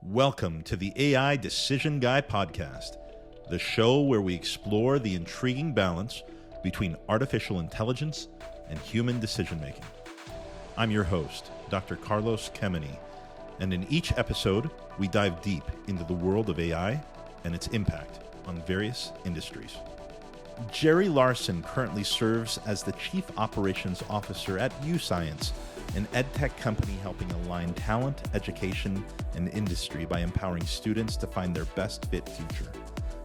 Welcome to the AI Decision Guy podcast, the show where we explore the intriguing balance between artificial intelligence and human decision-making. I'm your host, Dr. Carlos Kemeny, and in each episode, we dive deep into the world of AI and its impact on various industries. Jeri Larsen currently serves as the Chief Operations Officer at UScience, an edtech company helping align talent, education, and industry by empowering students to find their best fit future.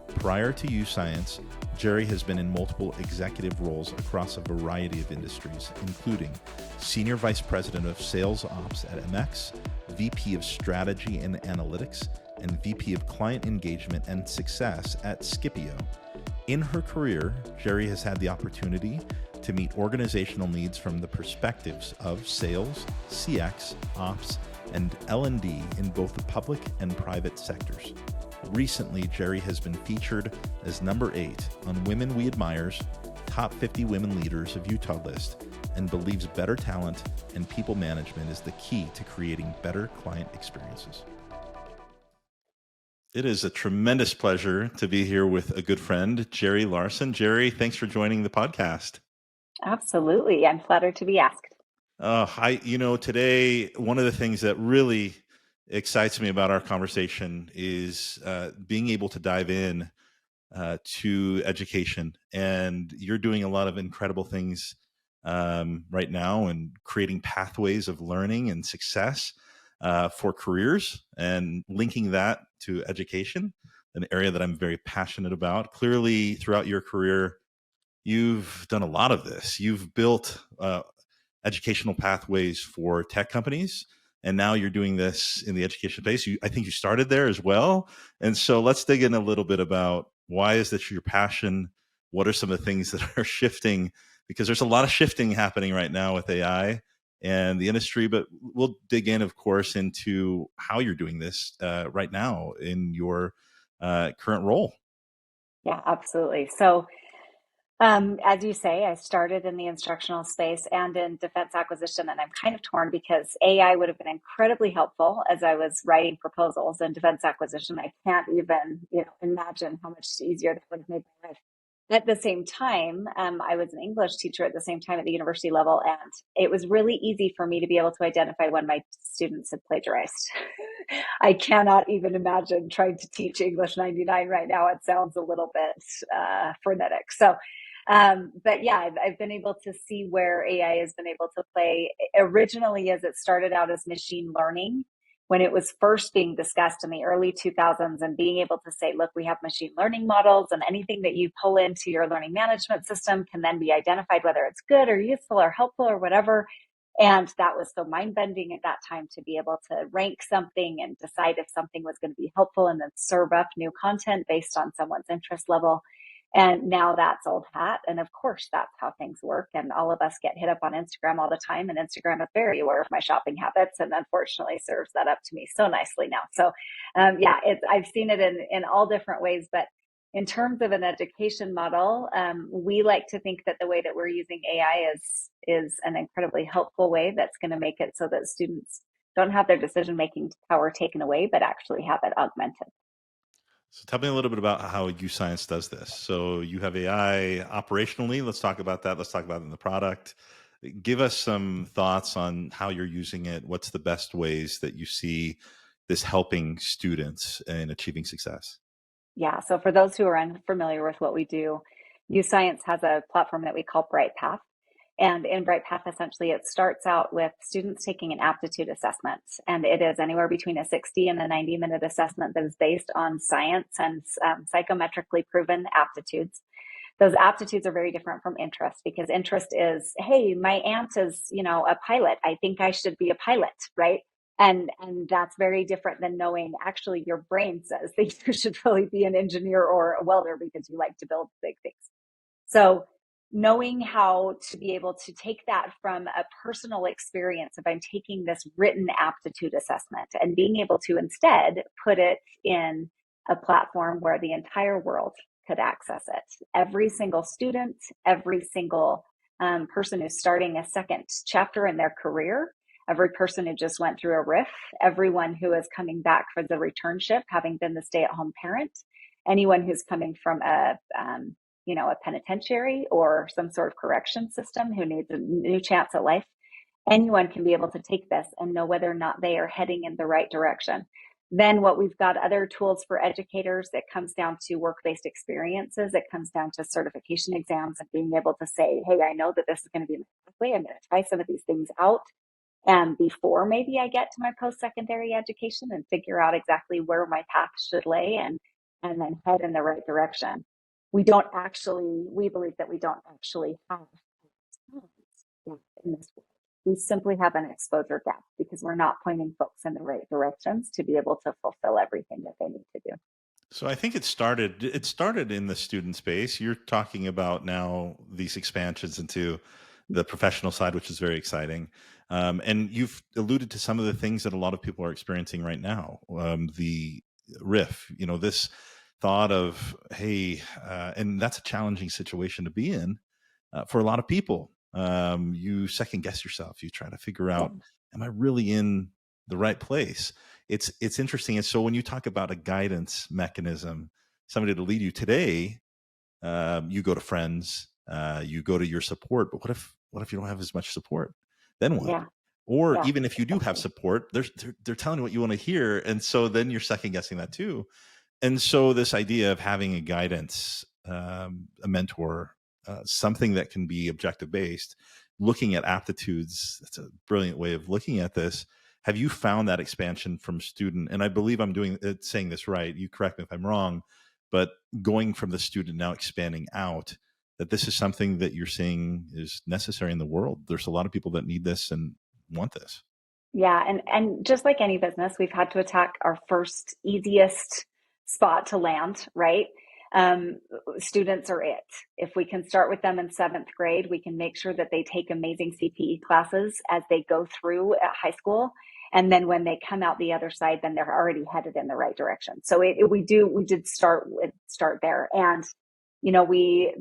Prior to UScience, Jeri has been in multiple executive roles across a variety of industries, including Senior Vice President of Sales Ops at MX, VP of Strategy and Analytics, and VP of Client Engagement and Success at Scipio. In her career, Jeri has had the opportunity to meet organizational needs from the perspectives of sales, CX, ops, and L&D in both the public and private sectors. Recently, Jeri has been featured as number 8 on Women We Admire's Top 50 Women Leaders of Utah list and believes better talent and people management is the key to creating better client experiences. It is a tremendous pleasure to be here with a good friend, Jeri Larsen. Jeri, thanks for joining the podcast. Absolutely. I'm flattered to be asked. Today, one of the things that really excites me about our conversation is being able to dive in to education. And you're doing a lot of incredible things right now and creating pathways of learning and success for careers and linking that to education, an area that I'm very passionate about. Clearly, throughout your career, you've done a lot of this. You've built educational pathways for tech companies, and now you're doing this in the education space. I think you started there as well. And so let's dig in a little bit about why is this your passion? What are some of the things that are shifting? Because there's a lot of shifting happening right now with AI and the industry, but we'll dig in, of course, into how you're doing this right now in your current role. Yeah, absolutely. So, as you say, I started in the instructional space and in defense acquisition, and I'm kind of torn because AI would have been incredibly helpful as I was writing proposals in defense acquisition. I can't even, imagine how much easier that would have made my life. At the same time, I was an English teacher at the same time at the university level, and it was really easy for me to be able to identify when my students had plagiarized. I cannot even imagine trying to teach English 99 right now. It sounds a little bit frenetic. So, but yeah, I've been able to see where AI has been able to play originally as it started out as machine learning. When it was first being discussed in the early 2000s and being able to say, look, we have machine learning models and anything that you pull into your learning management system can then be identified, whether it's good or useful or helpful or whatever. And that was so mind-bending at that time to be able to rank something and decide if something was going to be helpful and then serve up new content based on someone's interest level. And now that's old hat. And of course, that's how things work. And all of us get hit up on Instagram all the time. And Instagram is very aware of my shopping habits and unfortunately serves that up to me so nicely now. So I've seen it in all different ways. But in terms of an education model, we like to think that the way that we're using AI is an incredibly helpful way that's going to make it so that students don't have their decision-making power taken away, but actually have it augmented. So tell me a little bit about how UScience does this. So you have AI operationally. Let's talk about that. Let's talk about it in the product. Give us some thoughts on how you're using it. What's the best ways that you see this helping students in achieving success? Yeah. So for those who are unfamiliar with what we do, UScience has a platform that we call BrightPath. And in BrightPath, essentially, it starts out with students taking an aptitude assessment. And it is anywhere between a 60 and a 90-minute assessment that is based on science and psychometrically proven aptitudes. Those aptitudes are very different from interest because interest is, hey, my aunt is, a pilot. I think I should be a pilot, right? And that's very different than knowing actually your brain says that you should really be an engineer or a welder because you like to build big things. So knowing how to be able to take that from a personal experience of I'm taking this written aptitude assessment and being able to instead put it in a platform where the entire world could access it. Every single student, every single person who's starting a second chapter in their career every person who just went through a RIF, everyone who is coming back for the returnship, having been the stay-at-home parent, anyone who's coming from a penitentiary or some sort of correction system who needs a new chance at life. Anyone can be able to take this and know whether or not they are heading in the right direction. Then what we've got other tools for educators, it comes down to work-based experiences. It comes down to certification exams and being able to say, hey, I know that this is going to be my pathway. I'm going to try some of these things out. And before maybe I get to my post-secondary education and figure out exactly where my path should lay and then head in the right direction. We believe that we don't actually have in this world. We simply have an exposure gap because we're not pointing folks in the right directions to be able to fulfill everything that they need to do. So I think it started in the student space. You're talking about now these expansions into the professional side, which is very exciting. And you've alluded to some of the things that a lot of people are experiencing right now. The riff, this thought of, hey, and that's a challenging situation to be in for a lot of people. You second guess yourself. You try to figure out, am I really in the right place? It's interesting. And so when you talk about a guidance mechanism, somebody to lead you today, you go to friends, you go to your support, but what if you don't have as much support? Then what? Yeah. Or even if you do have support, they're telling you what you want to hear. And so then you're second guessing that too. And so this idea of having a guidance, a mentor, something that can be objective based, looking at aptitudes, that's a brilliant way of looking at this. Have you found that expansion from student? And I believe I'm saying this right. You correct me if I'm wrong, but going from the student now expanding out, that this is something that you're seeing is necessary in the world. There's a lot of people that need this and want this. Yeah. And just like any business, we've had to attack our first easiest spot to land, right? Students are it. If we can start with them in 7th grade, we can make sure that they take amazing CPE classes as they go through at high school. And then when they come out the other side, then they're already headed in the right direction. So we did start there. And,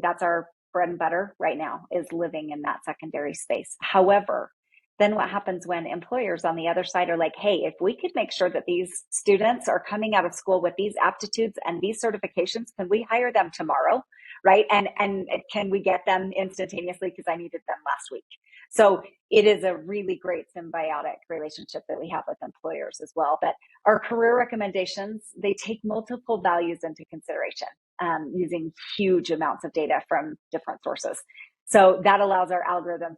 that's our bread and butter right now, is living in that secondary space. However, then what happens when employers on the other side are like, hey, if we could make sure that these students are coming out of school with these aptitudes and these certifications, can we hire them tomorrow? Right. And can we get them instantaneously because I needed them last week? So it is a really great symbiotic relationship that we have with employers as well. But our career recommendations, they take multiple values into consideration, using huge amounts of data from different sources. So that allows our algorithm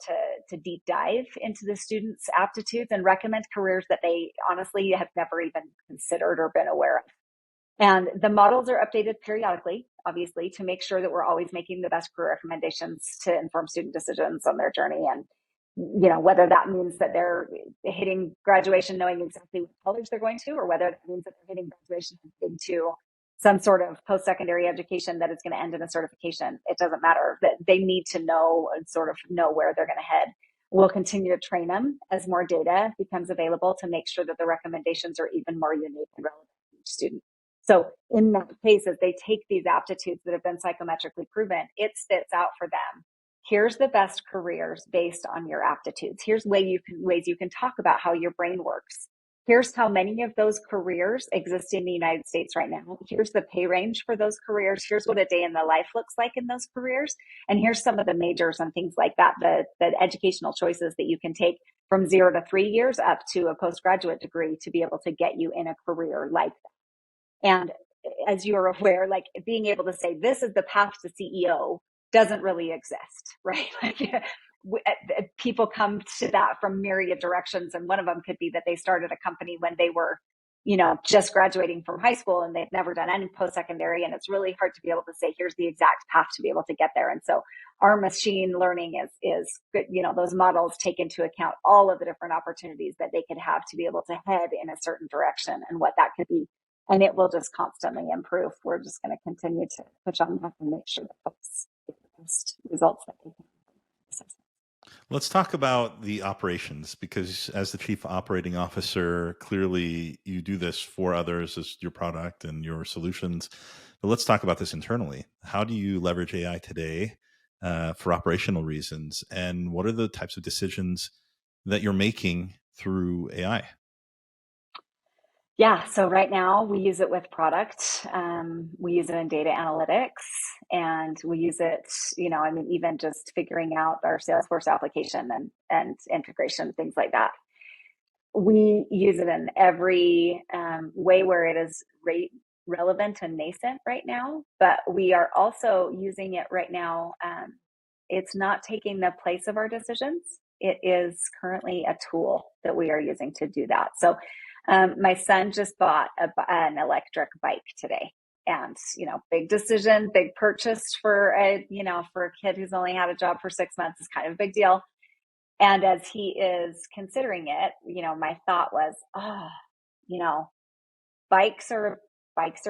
to deep dive into the students' aptitudes and recommend careers that they honestly have never even considered or been aware of. And the models are updated periodically, obviously, to make sure that we're always making the best career recommendations to inform student decisions on their journey. And, whether that means that they're hitting graduation knowing exactly what college they're going to, or whether that means that they're hitting graduation into some sort of post-secondary education that is going to end in a certification. It doesn't matter. That they need to know and sort of know where they're going to head. We'll continue to train them as more data becomes available to make sure that the recommendations are even more unique and relevant to each student. So in that case, as they take these aptitudes that have been psychometrically proven, it spits out for them, here's the best careers based on your aptitudes. Here's ways you can talk about how your brain works. Here's how many of those careers exist in the United States right now. Here's the pay range for those careers. Here's what a day in the life looks like in those careers. And here's some of the majors and things like that, the educational choices that you can take from 0 to 3 years up to a postgraduate degree to be able to get you in a career like that. And as you're aware, like being able to say, this is the path to CEO doesn't really exist, right? People come to that from myriad directions. And one of them could be that they started a company when they were, just graduating from high school and they've never done any post-secondary. And it's really hard to be able to say, here's the exact path to be able to get there. And so our machine learning is those models take into account all of the different opportunities that they could have to be able to head in a certain direction and what that could be. And it will just constantly improve. We're just going to continue to push on that and make sure that folks get the best results that they can. Let's talk about the operations, because as the chief operating officer, clearly you do this for others as your product and your solutions. But let's talk about this internally. How do you leverage AI today for operational reasons? And what are the types of decisions that you're making through AI? Yeah, so right now we use it with product. We use it in data analytics, and we use it, I mean, even just figuring out our Salesforce application and integration, things like that. We use it in every way where it is relevant and nascent right now, but we are also using it right now. It's not taking the place of our decisions. It is currently a tool that we are using to do that. So my son just bought an electric bike today. And, big decision, big purchase for for a kid who's only had a job for 6 months is kind of a big deal. And as he is considering it, my thought was, you know, bikes are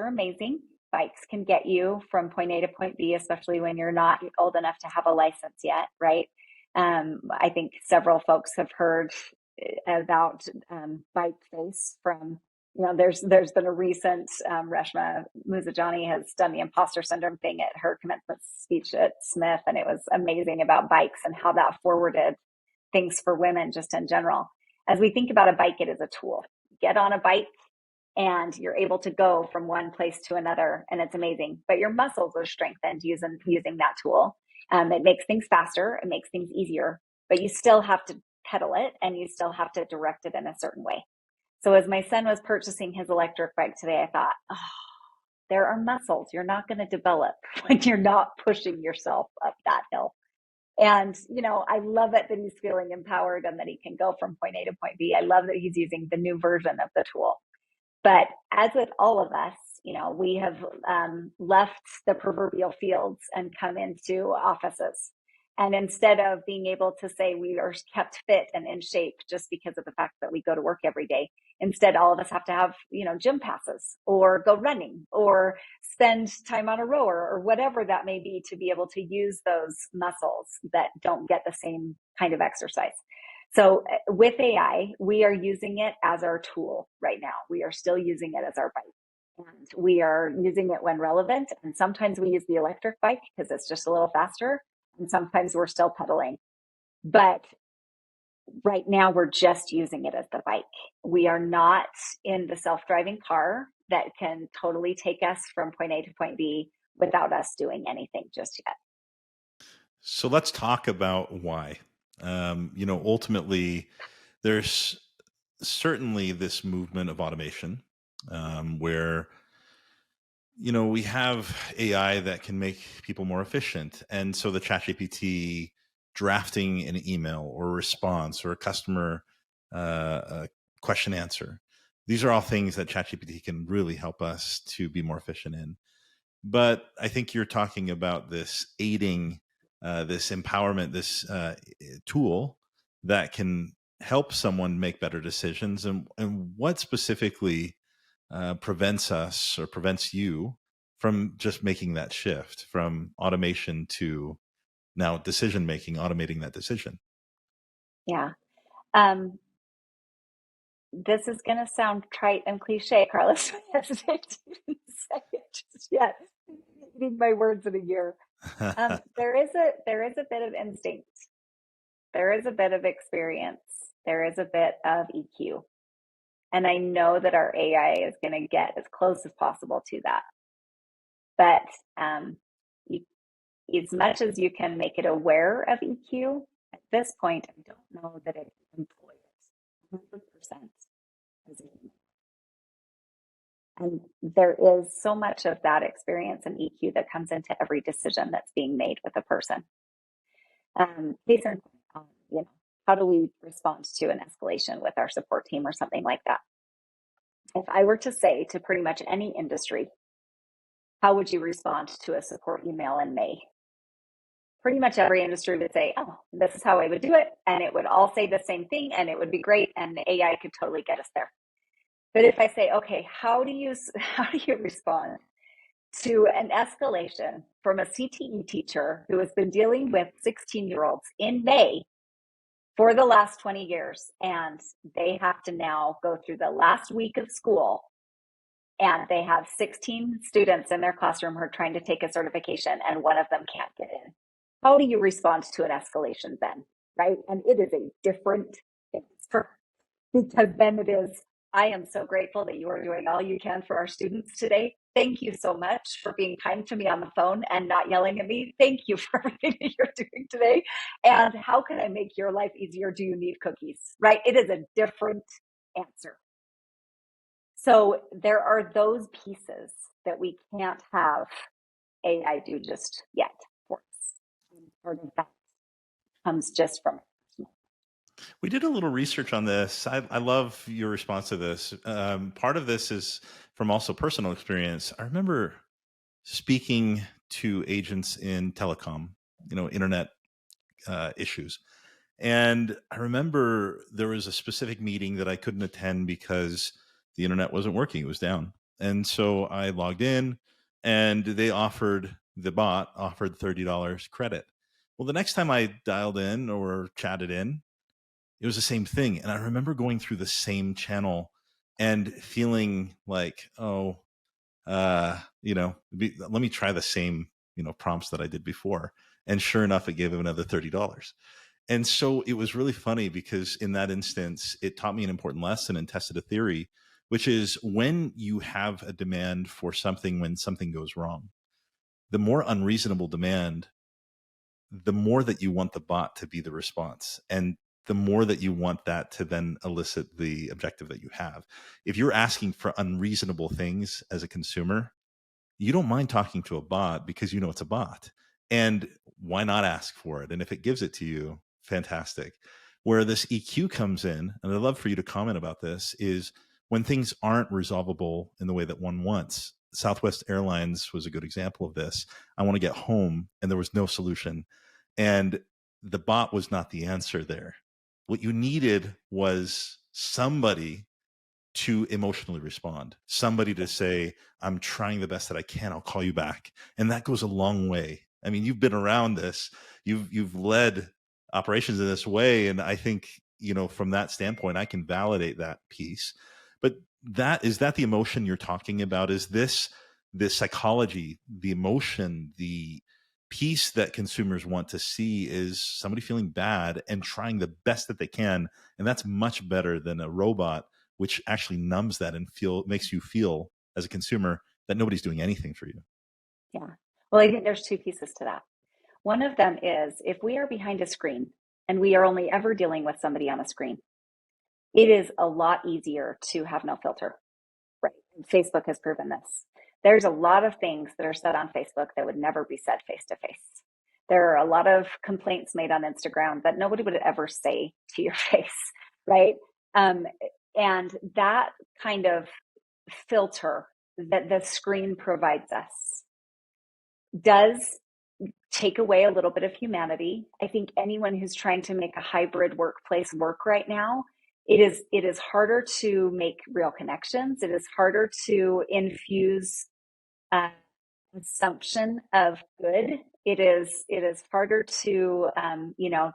amazing. Bikes can get you from point A to point B, especially when you're not old enough to have a license yet, right? I think several folks have heard about bike face from, there's been a recent, Reshma Muzajani has done the imposter syndrome thing at her commencement speech at Smith, and it was amazing about bikes and how that forwarded things for women just in general. As we think about a bike, it is a tool. Get on a bike and you're able to go from one place to another, and it's amazing. But your muscles are strengthened using that tool. It makes things faster, it makes things easier, but you still have to pedal it and you still have to direct it in a certain way. So as my son was purchasing his electric bike today, I thought, there are muscles you're not going to develop when you're not pushing yourself up that hill. And, I love it that he's feeling empowered and that he can go from point A to point B. I love that he's using the new version of the tool. But as with all of us, we have left the proverbial fields and come into offices. And instead of being able to say we are kept fit and in shape just because of the fact that we go to work every day, instead, all of us have to have, gym passes or go running or spend time on a rower or whatever that may be to be able to use those muscles that don't get the same kind of exercise. So with AI, we are using it as our tool right now. We are still using it as our bike. And we are using it when relevant. And sometimes we use the electric bike because it's just a little faster. And sometimes we're still pedaling. But right now, we're just using it as the bike. We are not in the self-driving car that can totally take us from point A to point B without us doing anything just yet. So let's talk about why. Ultimately, there's certainly this movement of automation where we have AI that can make people more efficient. And so the ChatGPT drafting an email or a response or a customer question answer, these are all things that ChatGPT can really help us to be more efficient in. But I think you're talking about this aiding, this empowerment, this tool that can help someone make better decisions. And what specifically prevents us or prevents you from just making that shift from automation to now decision making, automating that decision? Yeah. Um, this is going to sound trite and cliche, Carlos. I hesitate to even say it just yet. Eating my words in a year. There is a bit of instinct. There is a bit of experience. There is a bit of EQ. And I know that our AI is going to get as close as possible to that. But as much as you can make it aware of EQ, at this point, I don't know that it can employ it 100% as a human. And there is so much of that experience and EQ that comes into every decision that's being made with a person. Case in point, how do we respond to an escalation with our support team or something like that? If I were to say to pretty much any industry, how would you respond to a support email in May? Pretty much every industry would say, oh, this is how I would do it. And it would all say the same thing and it would be great. And the AI could totally get us there. But if I say, okay, how do you respond to an escalation from a CTE teacher who has been dealing with 16-year-olds in May for the last 20 years, and they have to now go through the last week of school, and they have 16 students in their classroom who are trying to take a certification, and one of them can't get in? How do you respond to an escalation then, right? And it is a different thing. because then it is, I am so grateful that you are doing all you can for our students today. Thank you so much for being kind to me on the phone and not yelling at me. Thank you for everything that you're doing today. And how can I make your life easier? Do you need cookies? Right? It is a different answer. So there are those pieces that we can't have AI do just yet for us. And part of that comes just from it. We did a little research on this. I love your response to this. Part of this is from also personal experience. I remember speaking to agents in telecom, internet issues. And I remember there was a specific meeting that I couldn't attend because the internet wasn't working. It was down. And so I logged in and the bot offered $30 credit. Well, the next time I dialed in or chatted in, it was the same thing. And I remember going through the same channel and feeling like, let me try the same, prompts that I did before. And sure enough, it gave him another $30. And so it was really funny because in that instance, it taught me an important lesson and tested a theory, which is when you have a demand for something, when something goes wrong, the more unreasonable demand, the more that you want the bot to be the response. And the more that you want that to then elicit the objective that you have. If you're asking for unreasonable things as a consumer, you don't mind talking to a bot because you know it's a bot. And why not ask for it? And if it gives it to you, fantastic. Where this EQ comes in, and I'd love for you to comment about this, is when things aren't resolvable in the way that one wants. Southwest Airlines was a good example of this. I want to get home, and there was no solution. And the bot was not the answer there. What you needed was somebody to emotionally respond, somebody to say, I'm trying the best that I can, I'll call you back. And that goes a long way. I mean, you've been around this, you've led operations in this way. And I think, from that standpoint, I can validate that piece. But is that the emotion you're talking about? Is this psychology, the emotion, the piece that consumers want to see is somebody feeling bad and trying the best that they can. And that's much better than a robot, which actually numbs that and makes you feel as a consumer that nobody's doing anything for you. Yeah. Well, I think there's two pieces to that. One of them is if we are behind a screen and we are only ever dealing with somebody on a screen, it is a lot easier to have no filter. Right. Facebook has proven this. There's a lot of things that are said on Facebook that would never be said face to face. There are a lot of complaints made on Instagram that nobody would ever say to your face, right? And that kind of filter that the screen provides us does take away a little bit of humanity. I think anyone who's trying to make a hybrid workplace work right now, it is harder to make real connections. It is harder to infuse assumption of good. It is harder to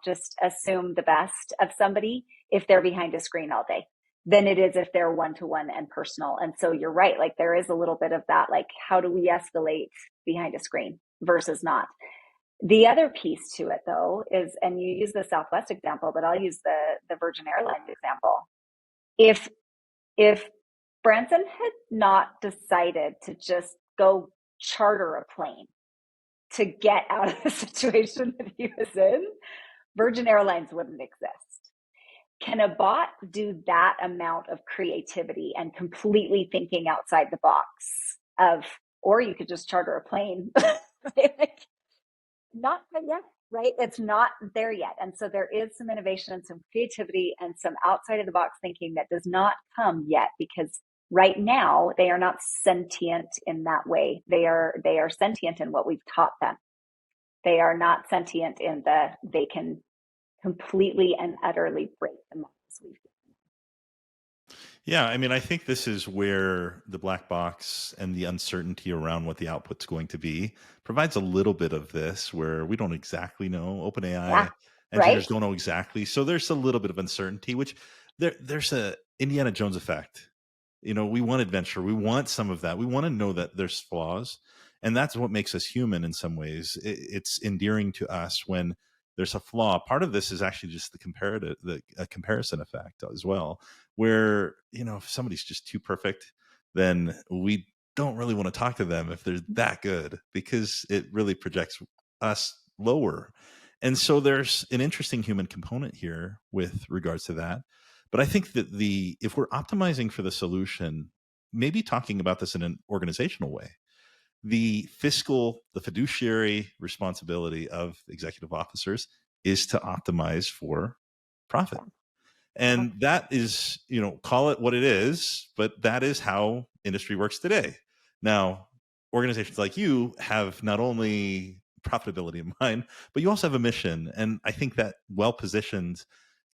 just assume the best of somebody if they're behind a screen all day than it is if they're one-to-one and personal. And so you're right, like there is a little bit of that, like how do we escalate behind a screen versus not. The other piece to it though is, and you use the Southwest example, but I'll use the Virgin Airlines example. If Branson had not decided to just go charter a plane to get out of the situation that he was in, Virgin Airlines wouldn't exist. Can a bot do that amount of creativity and completely thinking outside the box or you could just charter a plane? Not yet, right? It's not there yet. And so there is some innovation and some creativity and some outside of the box thinking that does not come yet, because right now they are not sentient in that way. They are sentient in what we've taught them. They are not sentient in they can completely and utterly break the models we've given. Yeah, I mean, I think this is where the black box and the uncertainty around what the output's going to be provides a little bit of this where we don't exactly know. OpenAI engineers don't know exactly. So there's a little bit of uncertainty, which there's a Indiana Jones effect. We want adventure. We want some of that. We want to know that there's flaws. And that's what makes us human in some ways. It's endearing to us when there's a flaw. Part of this is actually just the comparison effect as well, where, if somebody's just too perfect, then we don't really want to talk to them if they're that good, because it really projects us lower. And so there's an interesting human component here with regards to that. But I think that if we're optimizing for the solution, maybe talking about this in an organizational way, the fiduciary responsibility of executive officers is to optimize for profit. And that is, call it what it is, but that is how industry works today. Now, organizations like you have not only profitability in mind, but you also have a mission. And I think that well-positioned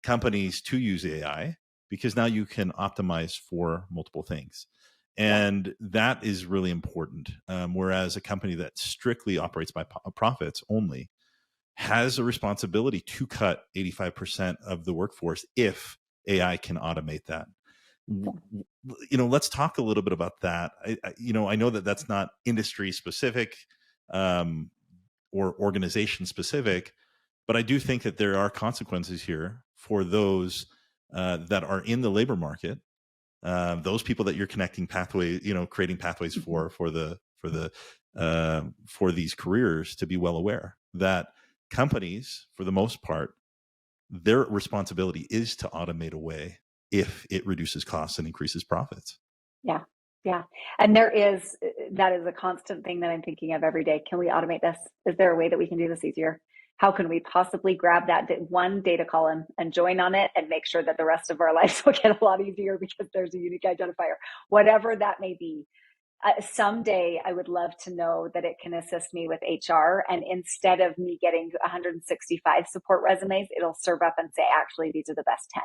companies to use AI, because now you can optimize for multiple things. And that is really important. Whereas a company that strictly operates by profits only has a responsibility to cut 85% of the workforce if AI can automate that. Let's talk a little bit about that. I know that that's not industry specific or organization specific, but I do think that there are consequences here for those that are in the labor market, those people that you're connecting pathways, creating pathways for these careers, to be well aware that companies, for the most part, their responsibility is to automate away if it reduces costs and increases profits. Yeah. Yeah. And that is a constant thing that I'm thinking of every day. Can we automate this? Is there a way that we can do this easier? How can we possibly grab that one data column and join on it and make sure that the rest of our lives will get a lot easier because there's a unique identifier, whatever that may be. Someday I would love to know that it can assist me with HR, and instead of me getting 165 support resumes, it'll serve up and say, actually, these are the best 10.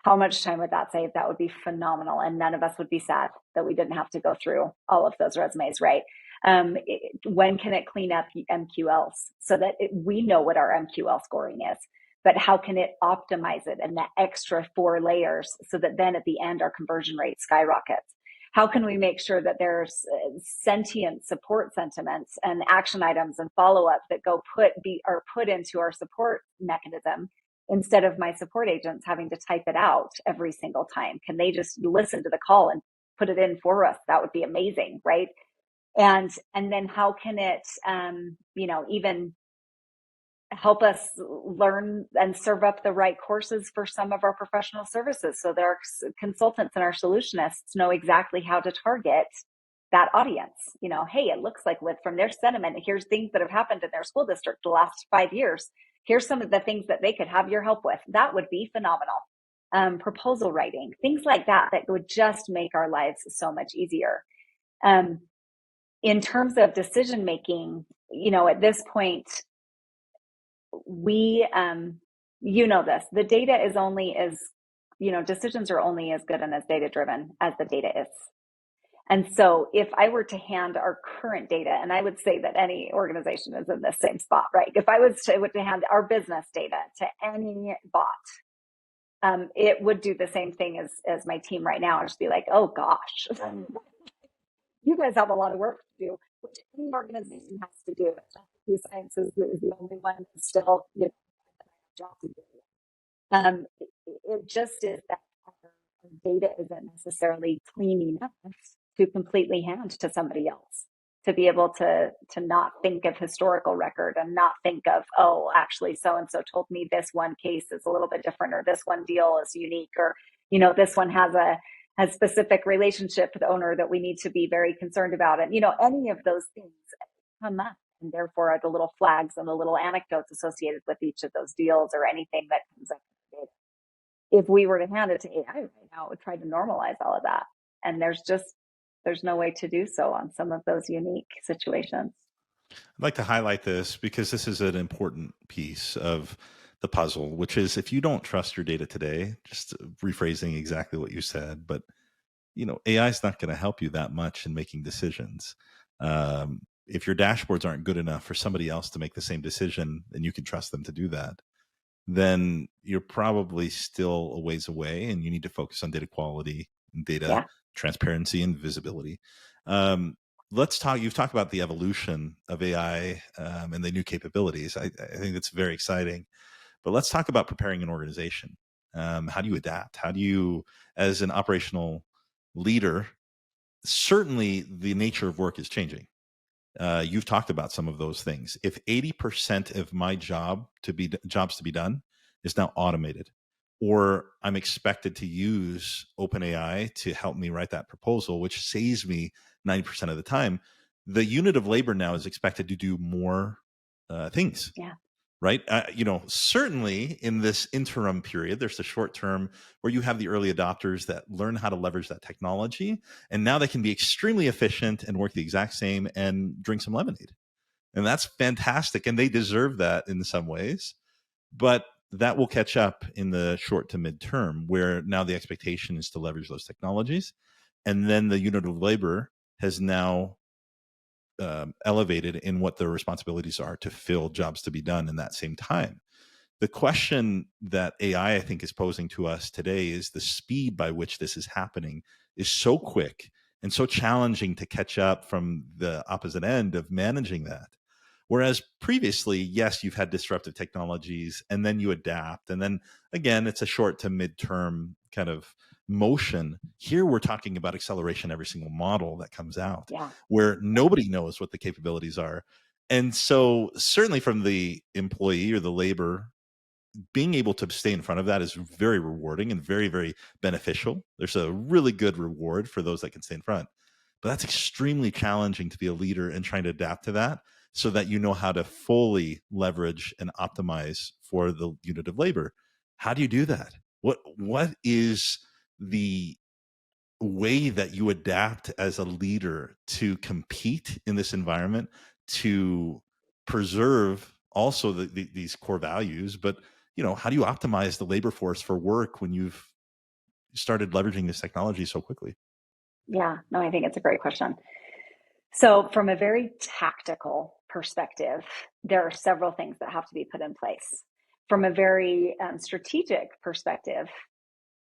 How much time would that save? That would be phenomenal. And none of us would be sad that we didn't have to go through all of those resumes, right? When can it clean up MQLs so that we know what our MQL scoring is? But how can it optimize it and that extra 4 layers so that then at the end our conversion rate skyrockets? How can we make sure that there's sentient support sentiments and action items and follow-up that are put into our support mechanism, instead of my support agents having to type it out every single time? Can they just listen to the call and put it in for us? That would be amazing, right? And then how can it, even help us learn and serve up the right courses for some of our professional services, so that our consultants and our solutionists know exactly how to target that audience. Hey, it looks like from their sentiment, here's things that have happened in their school district the last 5 years. Here's some of the things that they could have your help with. That would be phenomenal. Proposal writing, things like that would just make our lives so much easier. In terms of decision making, at this point, we, this, the data is only as, decisions are only as good and as data driven as the data is. And so if I were to hand our current data, and I would say that any organization is in the same spot, right? If I was to hand our business data to any bot, it would do the same thing as my team right now. I'd just be like, oh gosh, you guys have a lot of work to do, which any organization has to do. Sciences is the only one that's still job to do. It just is that our data isn't necessarily clean enough to completely hand to somebody else, to be able to not think of historical record and not think of, oh, actually so-and-so told me this one case is a little bit different, or this one deal is unique, or, this one has a specific relationship with the owner that we need to be very concerned about. And, any of those things come up, and therefore are the little flags and the little anecdotes associated with each of those deals or anything that comes up in data. If we were to hand it to AI right now, it would try to normalize all of that. And there's no way to do so on some of those unique situations. I'd like to highlight this because this is an important piece of the puzzle, which is, if you don't trust your data today, just rephrasing exactly what you said, but AI is not going to help you that much in making decisions. If your dashboards aren't good enough for somebody else to make the same decision and you can trust them to do that, then you're probably still a ways away, and you need to focus on data quality and data transparency and visibility. let's talk. You've talked about the evolution of AI and the new capabilities. I think that's very exciting. But let's talk about preparing an organization. How do you adapt? How do you, as an operational leader, certainly the nature of work is changing. You've talked about some of those things. If 80% of my jobs to be done is now automated, or I'm expected to use OpenAI to help me write that proposal, which saves me 90% of the time, the unit of labor now is expected to do more things. Yeah. Right. Certainly in this interim period, there's the short term where you have the early adopters that learn how to leverage that technology. And now they can be extremely efficient and work the exact same and drink some lemonade. And that's fantastic. And they deserve that in some ways. But that will catch up in the short to midterm, where now the expectation is to leverage those technologies. And then the unit of labor has now elevated in what their responsibilities are to fill jobs to be done in that same time. The question that AI, I think, is posing to us today is the speed by which this is happening is so quick and so challenging to catch up from the opposite end of managing that. Whereas previously, yes, you've had disruptive technologies and then you adapt. And then again, it's a short to midterm kind of motion. Here we're talking about acceleration every single model that comes out, where nobody knows what the capabilities are. And so certainly from the employee or the labor, being able to stay in front of that is very rewarding and very, very beneficial. There's a really good reward for those that can stay in front. But that's extremely challenging to be a leader and trying to adapt to that so that you know how to fully leverage and optimize for the unit of labor. How do you do that? What is the way that you adapt as a leader to compete in this environment, to preserve also these core values, but how do you optimize the labor force for work when you've started leveraging this technology so quickly? Yeah, no, I think it's a great question. So from a very tactical perspective, there are several things that have to be put in place. From a very strategic perspective,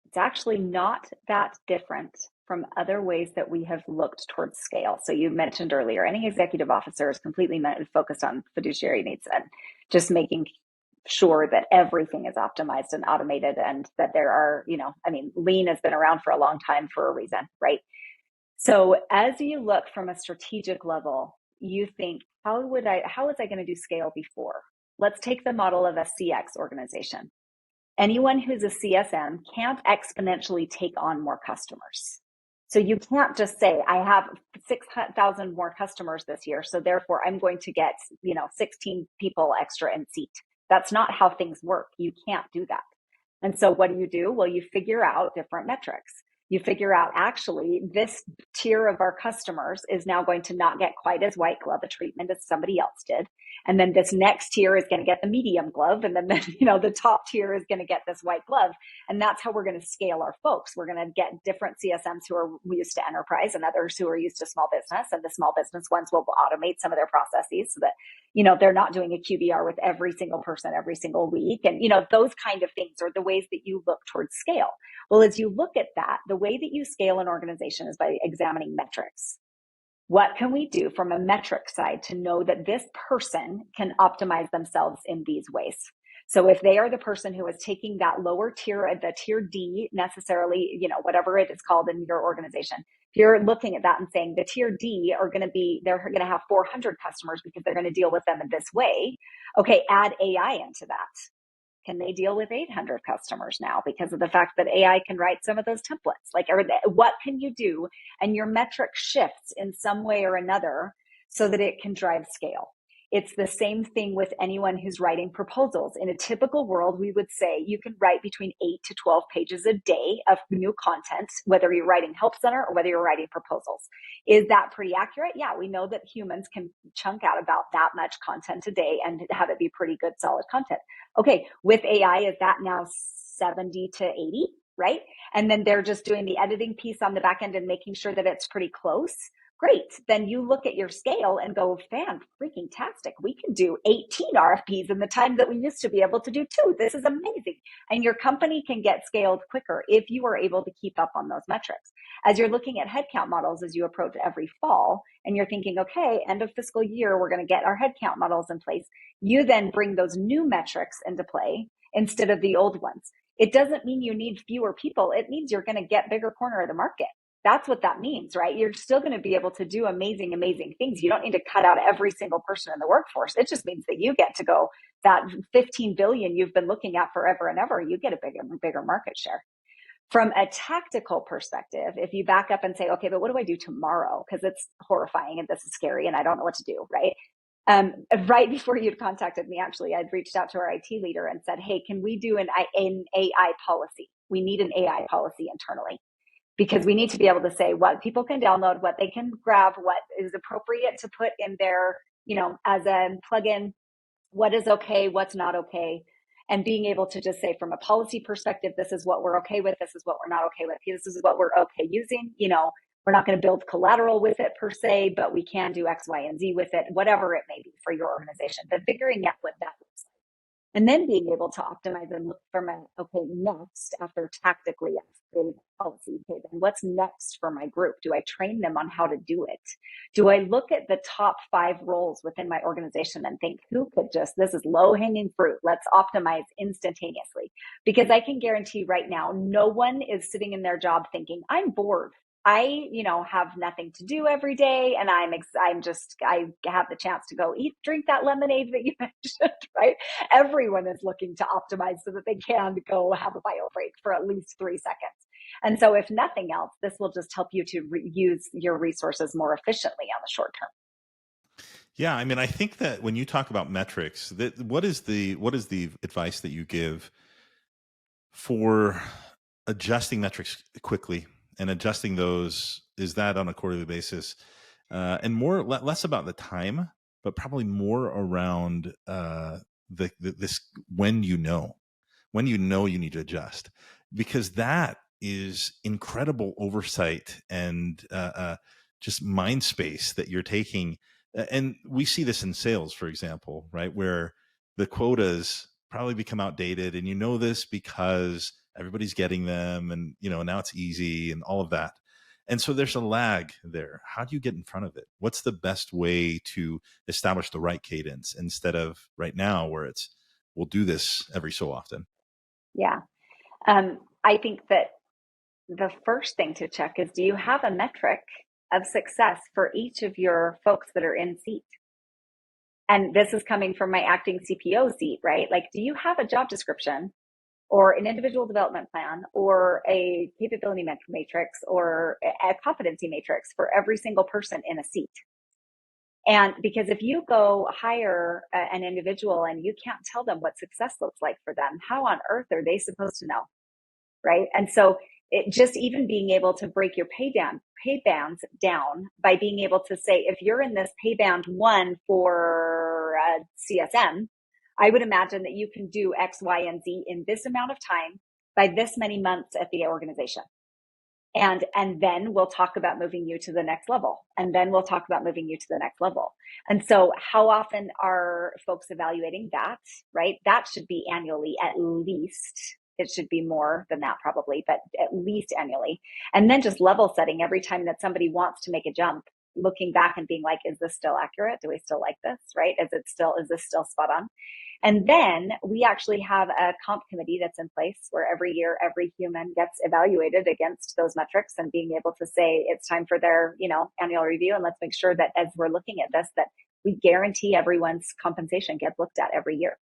it's actually not that different from other ways that we have looked towards scale. So you mentioned earlier, any executive officer is completely focused on fiduciary needs and just making sure that everything is optimized and automated, and that there are, lean has been around for a long time for a reason, right? So as you look from a strategic level, you think, how was I going to do scale before? Let's take the model of a CX organization. Anyone who's a CSM can't exponentially take on more customers. So you can't just say, I have 6,000 more customers this year, so therefore I'm going to get, 16 people extra in seat. That's not how things work. You can't do that. And so what do? Well, you figure out different metrics. You figure out, actually, this tier of our customers is now going to not get quite as white glove a treatment as somebody else did. And then this next tier is going to get the medium glove. And then, the top tier is going to get this white glove. And that's how we're going to scale our folks. We're going to get different CSMs who are used to enterprise and others who are used to small business. And the small business ones will automate some of their processes so that, they're not doing a QBR with every single person every single week. And, those kind of things are the ways that you look towards scale. Well, as you look at that, the way that you scale an organization is by examining metrics. What can we do from a metric side to know that this person can optimize themselves in these ways? So if they are the person who is taking that lower tier, the tier D necessarily, whatever it is called in your organization, if you're looking at that and saying the tier D they're going to have 400 customers because they're going to deal with them in this way. Okay, add AI into that. Can they deal with 800 customers now because of the fact that AI can write some of those templates? Like, what can you do? And your metric shifts in some way or another so that it can drive scale. It's the same thing with anyone who's writing proposals. In a typical world, we would say you can write between 8 to 12 pages a day of new content, whether you're writing help center or whether you're writing proposals. Is that pretty accurate? Yeah, we know that humans can chunk out about that much content a day and have it be pretty good, solid content. Okay, with AI, is that now 70 to 80, right? And then they're just doing the editing piece on the back end and making sure that it's pretty close. Great. Then you look at your scale and go, fan freaking tastic. We can do 18 RFPs in the time that we used to be able to do 2. This is amazing. And your company can get scaled quicker if you are able to keep up on those metrics. As you're looking at headcount models as you approach every fall, and you're thinking, okay, end of fiscal year, we're going to get our headcount models in place. You then bring those new metrics into play instead of the old ones. It doesn't mean you need fewer people. It means you're going to get bigger corner of the market. That's what that means, right? You're still going to be able to do amazing, amazing things. You don't need to cut out every single person in the workforce. It just means that you get to go that 15 billion you've been looking at forever and ever. You get a bigger market share. From a tactical perspective, if you back up and say, okay, but what do I do tomorrow? Because it's horrifying and this is scary and I don't know what to do, right? Right before you'd contacted me, actually, I'd reached out to our IT leader and said, hey, can we do an AI policy? We need an AI policy internally, because we need to be able to say what people can download, what they can grab, what is appropriate to put in their, as a plugin, what is okay, what's not okay. And being able to just say from a policy perspective, this is what we're okay with, this is what we're not okay with, this is what we're okay using. We're not going to build collateral with it per se, but we can do X, Y, and Z with it, whatever it may be for your organization. But figuring out what that looks like. And then being able to optimize and look from next, after tactically creating a policy, okay, then what's next for my group? Do I train them on how to do it? Do I look at the top 5 roles within my organization and think, who could this is low hanging fruit. Let's optimize instantaneously. Because I can guarantee right now, no one is sitting in their job thinking, I'm bored. I, have nothing to do every day, and I have the chance to go drink that lemonade that you mentioned, right? Everyone is looking to optimize so that they can go have a bio break for at least 3 seconds. And so if nothing else, this will just help you to use your resources more efficiently on the short term. Yeah, I mean, I think that when you talk about metrics, what is the advice that you give for adjusting metrics quickly and adjusting those? Is that on a quarterly basis, and less about the time, but probably more around this when you know you need to adjust, because that is incredible oversight and just mind space that you're taking. And we see this in sales, for example, right, where the quotas probably become outdated, and this because everybody's getting them, and now it's easy and all of that. And so there's a lag there. How do you get in front of it? What's the best way to establish the right cadence instead of right now where we'll do this every so often? Yeah. I think that the first thing to check is, do you have a metric of success for each of your folks that are in seat? And this is coming from my acting CPO seat, right? Like, do you have a job description or an individual development plan or a capability matrix or a competency matrix for every single person in a seat? And because if you go hire an individual and you can't tell them what success looks like for them, how on earth are they supposed to know? Right. And so it just even being able to break your pay bands down by being able to say, if you're in this pay band 1 for CSM, I would imagine that you can do X, Y, and Z in this amount of time by this many months at the organization. And then we'll talk about moving you to the next level. And then we'll talk about moving you to the next level. And so how often are folks evaluating that, right? That should be annually at least. It should be more than that probably, but at least annually. And then just level setting every time that somebody wants to make a jump, looking back and being like, is this still accurate? Do we still like this, right? Is this still spot on? And then we actually have a comp committee that's in place where every year, every human gets evaluated against those metrics, and being able to say it's time for their, annual review. And let's make sure that as we're looking at this, that we guarantee everyone's compensation gets looked at every year.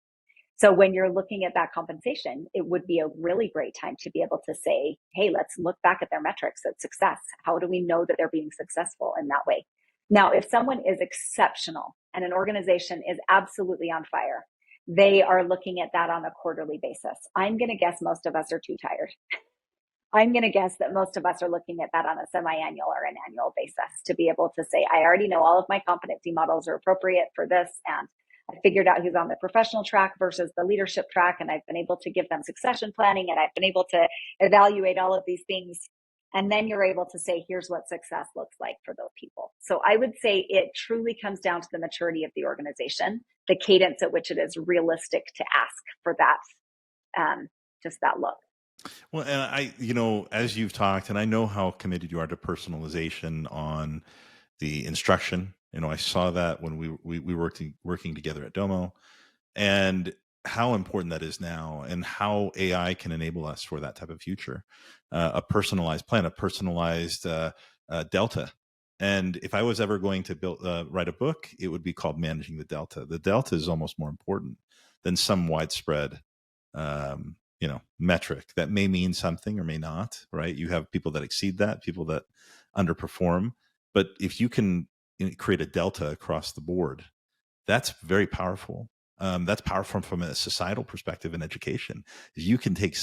So when you're looking at that compensation, it would be a really great time to be able to say, hey, let's look back at their metrics at success. How do we know that they're being successful in that way? Now, if someone is exceptional and an organization is absolutely on fire, they are looking at that on a quarterly basis. I'm going to guess most of us are too tired. I'm going to guess that most of us are looking at that on a semi-annual or an annual basis to be able to say, I already know all of my competency models are appropriate for this, and I figured out who's on the professional track versus the leadership track, and I've been able to give them succession planning, and I've been able to evaluate all of these things And then you're able to say, here's what success looks like for those people. So I would say it truly comes down to the maturity of the organization, the cadence at which it is realistic to ask for that, just that look. Well, and as you've talked, and I know how committed you are to personalization on the instruction. I saw that when we working together at Domo, and how important that is now, and how AI can enable us for that type of future, a personalized plan, a personalized delta. And if I was ever going to write a book, it would be called Managing the Delta. The delta is almost more important than some widespread metric that may mean something or may not, right? You have people that exceed that, people that underperform. But if you can create a delta across the board, that's very powerful. That's powerful from a societal perspective in education. You can take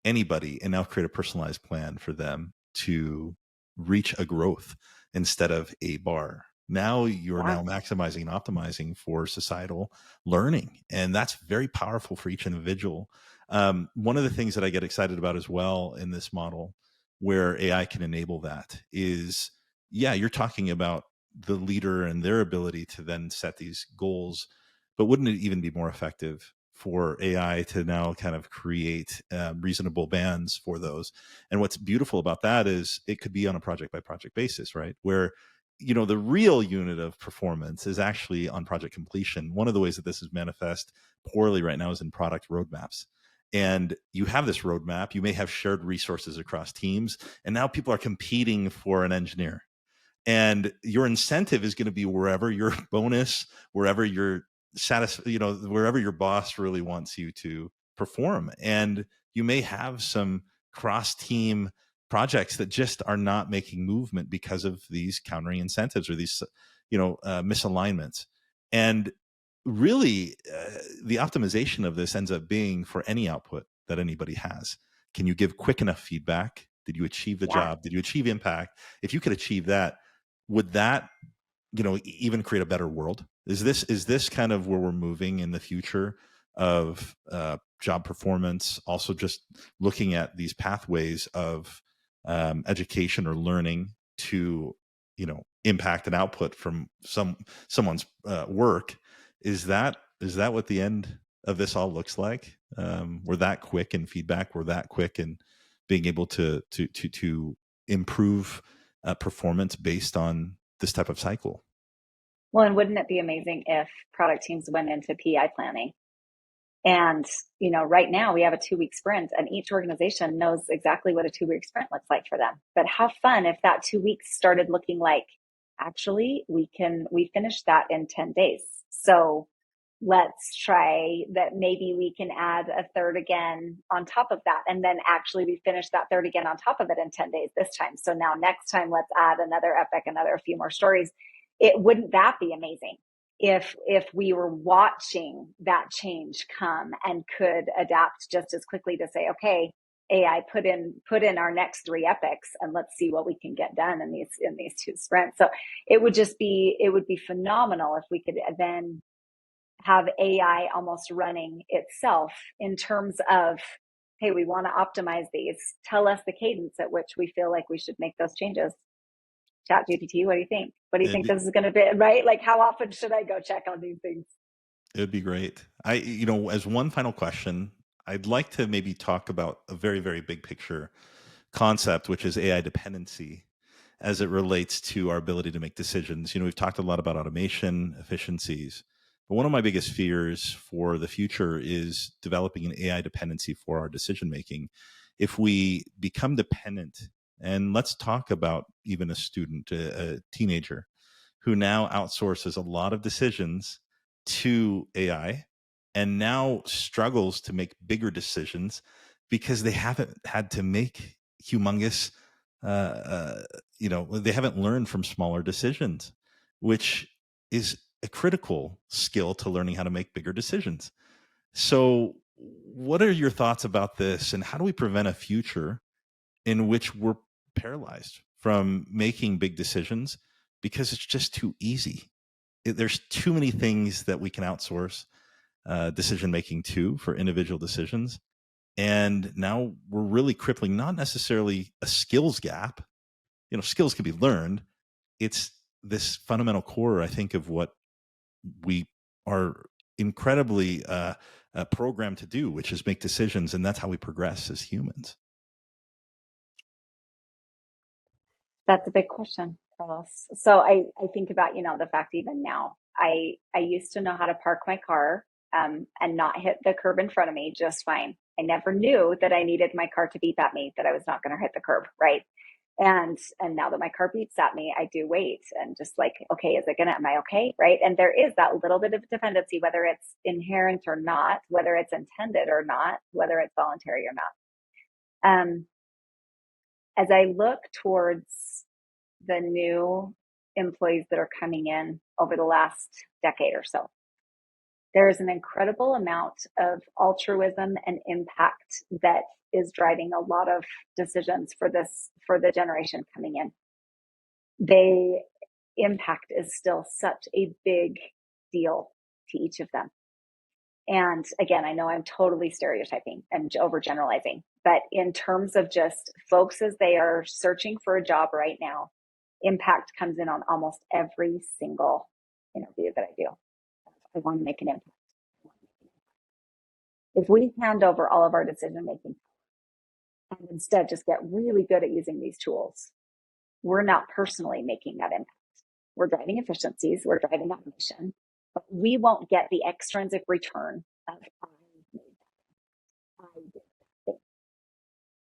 anybody, and now create a personalized plan for them to reach a growth instead of a bar. Now you're now maximizing and optimizing for societal learning. And that's very powerful for each individual. One of the things that I get excited about as well in this model where AI can enable that is, you're talking about the leader and their ability to then set these goals. But wouldn't it even be more effective for AI to now kind of create reasonable bands for those? And what's beautiful about that is it could be on a project by project basis, right? Where the real unit of performance is actually on project completion. One of the ways that this is manifest poorly right now is in product roadmaps. And you have this roadmap, you may have shared resources across teams, and now people are competing for an engineer. And your incentive is going to be wherever your bonus, wherever your wherever your boss really wants you to perform. And you may have some cross-team projects that just are not making movement because of these countering incentives or these, misalignments. And really, the optimization of this ends up being for any output that anybody has. Can you give quick enough feedback? Did you achieve the job? Did you achieve impact? If you could achieve that, would that even create a better world? Is this kind of where we're moving in the future of job performance? Also, just looking at these pathways of education or learning to impact and output from someone's work. Is that what the end of this all looks like? We're that quick in feedback. We're that quick in being able to improve performance based on this type of cycle. Well, and wouldn't it be amazing if product teams went into PI planning? And, right now we have a 2-week sprint, and each organization knows exactly what a 2-week sprint looks like for them. But how fun if that 2 weeks started looking like, actually, we finished that in 10 days. So let's try that. Maybe we can add a third again on top of that. And then actually we finish that third again on top of it in 10 days this time. So now next time, let's add another epic, a few more stories. Wouldn't that be amazing if we were watching that change come and could adapt just as quickly to say, okay, AI, put in our next 3 epics and let's see what we can get done in these 2 sprints. So it would be phenomenal if we could then have AI almost running itself in terms of, hey, we want to optimize these. Tell us the cadence at which we feel like we should make those changes. ChatGPT, what do you think? What do you think this is going to be, right? Like, how often should I go check on these things? It would be great. As one final question, I'd like to maybe talk about a very, very big picture concept, which is AI dependency as it relates to our ability to make decisions. We've talked a lot about automation, efficiencies, but one of my biggest fears for the future is developing an AI dependency for our decision making. If we become dependent, and let's talk about even a student, a teenager, who now outsources a lot of decisions to AI and now struggles to make bigger decisions because they haven't had to make humongous, they haven't learned from smaller decisions, which is a critical skill to learning how to make bigger decisions. So what are your thoughts about this, and how do we prevent a future in which we're paralyzed from making big decisions because it's just too easy? There's too many things that we can outsource decision making to for individual decisions. And now we're really crippling not necessarily a skills gap. Skills can be learned. It's this fundamental core, I think, of what we are incredibly programmed to do, which is make decisions. And that's how we progress as humans. That's a big question, Carlos. So I think about, the fact even now, I used to know how to park my car and not hit the curb in front of me just fine. I never knew that I needed my car to beep at me, that I was not going to hit the curb, right? And now that my car beeps at me, I do wait and just like, okay, am I okay? Right. And there is that little bit of dependency, whether it's inherent or not, whether it's intended or not, whether it's voluntary or not. As I look towards the new employees that are coming in over the last decade or so, there is an incredible amount of altruism and impact that is driving a lot of decisions for the generation coming in. The impact is still such a big deal to each of them. And again, I know I'm totally stereotyping and overgeneralizing, but in terms of just folks as they are searching for a job right now, impact comes in on almost every single interview that I do. I want to make an impact. If we hand over all of our decision making and instead just get really good at using these tools, we're not personally making that impact. We're driving efficiencies, we're driving automation, but we won't get the extrinsic return of I did that.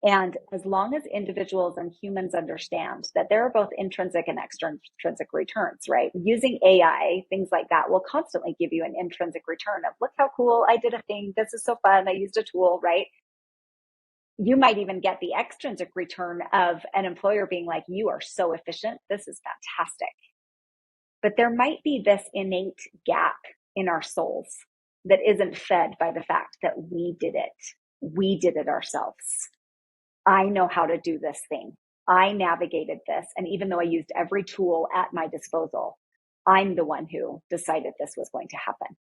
And as long as individuals and humans understand that there are both intrinsic and extrinsic returns, right? Using AI, things like that will constantly give you an intrinsic return of, look how cool, I did a thing, this is so fun, I used a tool, right? You might even get the extrinsic return of an employer being like, you are so efficient, this is fantastic. But there might be this innate gap in our souls that isn't fed by the fact that we did it. We did it ourselves. I know how to do this thing. I navigated this. And even though I used every tool at my disposal, I'm the one who decided this was going to happen.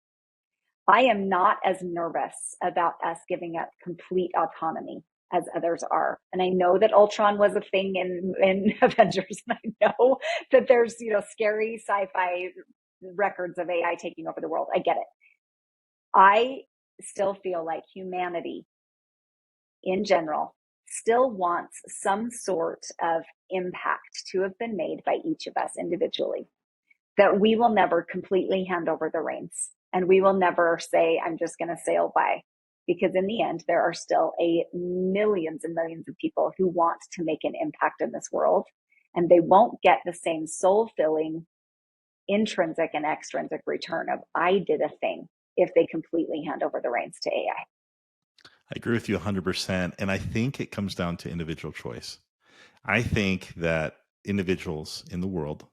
I am not as nervous about us giving up complete autonomy as others are. And I know that Ultron was a thing in Avengers. And I know that there's, scary sci-fi records of AI taking over the world. I get it. I still feel like humanity in general still wants some sort of impact to have been made by each of us individually, that we will never completely hand over the reins. And we will never say, I'm just going to sail by. Because in the end, there are still millions and millions of people who want to make an impact in this world. And they won't get the same soul-filling intrinsic and extrinsic return of, I did a thing, if they completely hand over the reins to AI. I agree with you 100%. And I think it comes down to individual choice. I think that individuals in the world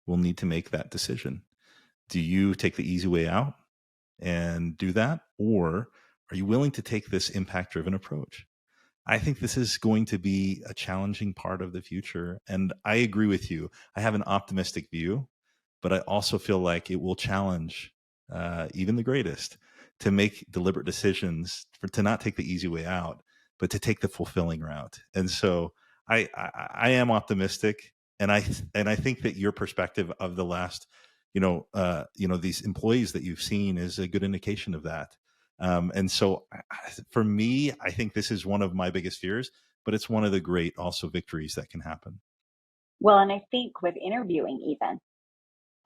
will need to make that decision. Do you take the easy way out and do that? Or are you willing to take this impact-driven approach? I think this is going to be a challenging part of the future. And I agree with you. I have an optimistic view, but I also feel like it will challenge even the greatest to make deliberate decisions, to not take the easy way out, but to take the fulfilling route. And so I am optimistic, and I think that your perspective of the last, these employees that you've seen is a good indication of that. And so for me, I think this is one of my biggest fears, but it's one of the great also victories that can happen. Well, and I think with interviewing, even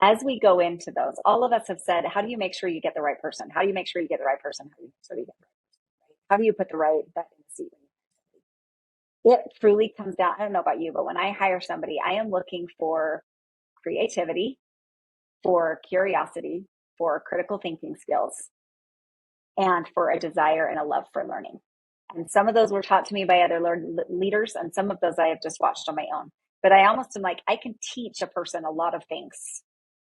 as we go into those, all of us have said, how do you make sure you get the right person? How do you make sure you get the right person? How do you make sure you get the right person? Right? How do you put the right bet in the seat? It truly comes down, I don't know about you, but when I hire somebody, I am looking for creativity, for curiosity, for critical thinking skills, and for a desire and a love for learning. And some of those were taught to me by other leaders, and some of those I have just watched on my own. But I almost am like, I can teach a person a lot of things.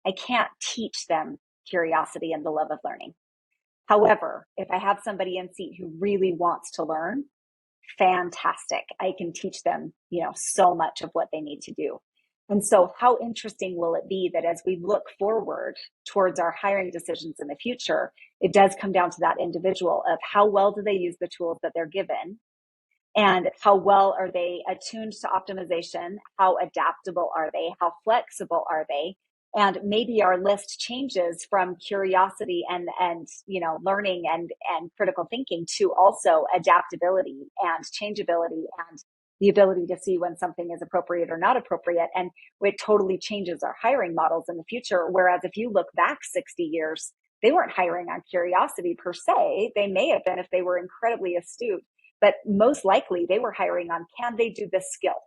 I can't teach them curiosity and the love of learning. However, if I have somebody in seat who really wants to learn, fantastic. I can teach them, so much of what they need to do. And so how interesting will it be that as we look forward towards our hiring decisions in the future, it does come down to that individual of how well do they use the tools that they're given, and how well are they attuned to optimization? How adaptable are they? How flexible are they? And maybe our list changes from curiosity and learning and critical thinking to also adaptability and changeability and the ability to see when something is appropriate or not appropriate. And it totally changes our hiring models in the future. Whereas if you look back 60 years, they weren't hiring on curiosity per se. They may have been if they were incredibly astute, but most likely they were hiring on, can they do this skill?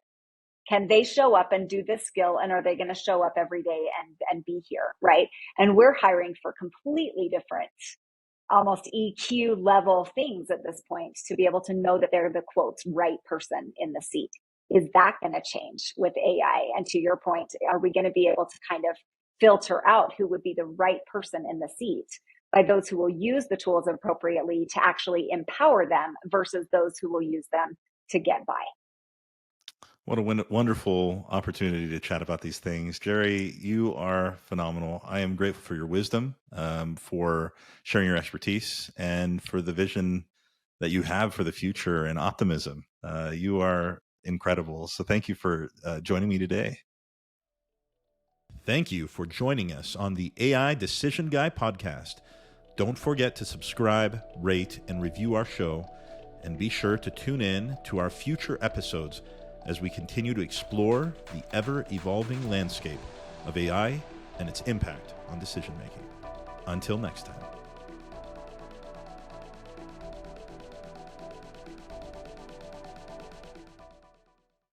Can they show up and do this skill? And are they going to show up every day and be here, right? And we're hiring for completely different, almost EQ level things at this point to be able to know that they're the quotes right person in the seat. Is that going to change with AI? And to your point, are we going to be able to kind of filter out who would be the right person in the seat by those who will use the tools appropriately to actually empower them versus those who will use them to get by? What a wonderful opportunity to chat about these things. Jeri, you are phenomenal. I am grateful for your wisdom, for sharing your expertise, and for the vision that you have for the future and optimism. You are incredible. So thank you for joining me today. Thank you for joining us on the AI Decision Guy podcast. Don't forget to subscribe, rate, and review our show, and be sure to tune in to our future episodes as we continue to explore the ever-evolving landscape of AI and its impact on decision-making. Until next time.